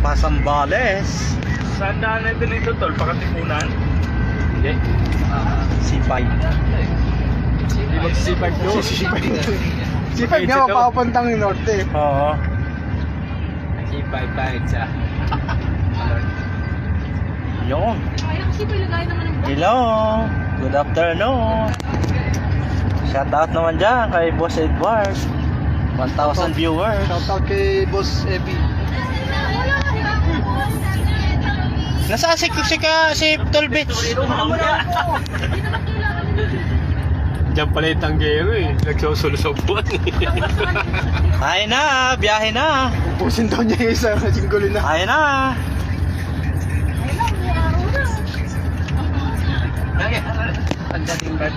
Pasambales. Saan daan na ito tol? Pakatipunan? Hindi. C5. Hindi mag-C5 doon. C5 nga mapapuntang norte. Oo. C5 tayo sa... Yun. Ay, kasi palagay naman ng Hello. Good afternoon. Shout out naman dyan kay Boss Edward. 1,000 viewers. Shoutout kay Boss Epi. Nasaan si Tolbits? Diyan pala yung tanggero eh. Nagsusulusopon Ay na, biyahe na. Pusin daw niya yung isa, singgulin na. Ay na.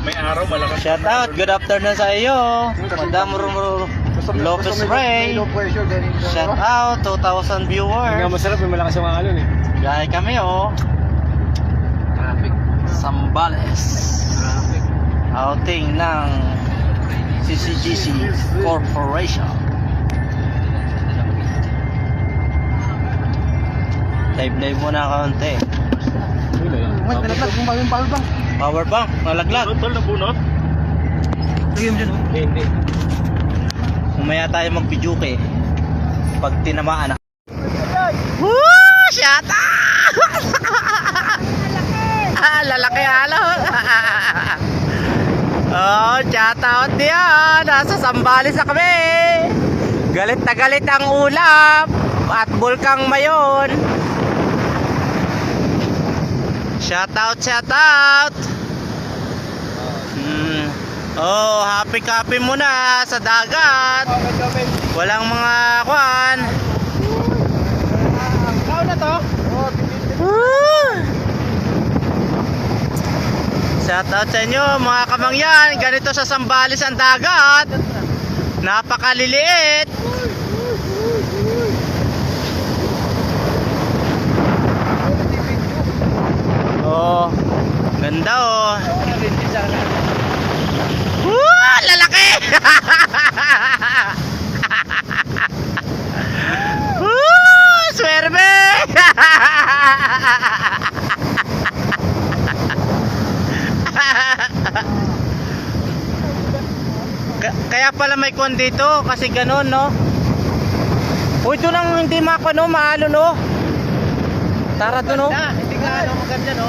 May araw malakas. Shout out, good afternoon sa iyo. Madam Lopez Ray. Low pressure, galing sa... Shout out, 2,000 Nga viewers. masarap, may malakas yung alon eh. Biyahe kami oh. Traffic. Sambales. Outing ng CCGC Corporation. Live muna kaunti. Uy, nalaglag, yung power bank. Power bank, nalaglag. Tol, nabunot? Lagyan mo dyan, oh. Hindi. Umaya tayo mag-pijuke pag tinamaan na. Woo! Shout out! Lalaki halo. Oh, shout out diyan. Nasa Sambales na kami. Galit na galit ang ulap at bulkang mayon. Shout out, shout out. Oh, happy muna sa dagat. Walang mga kwan. Kau na to? Shout out sa inyo mga kamangyan. Ganito sa Sambales ang dagat. Napakaliliit. Oh, ganda oh. Lalaki. Swerve. Kaya pala may kwan dito kasi ganun no. Uy, ito nang hindi makano maalo no. Tara to no. Hindi ka ano maganda, no?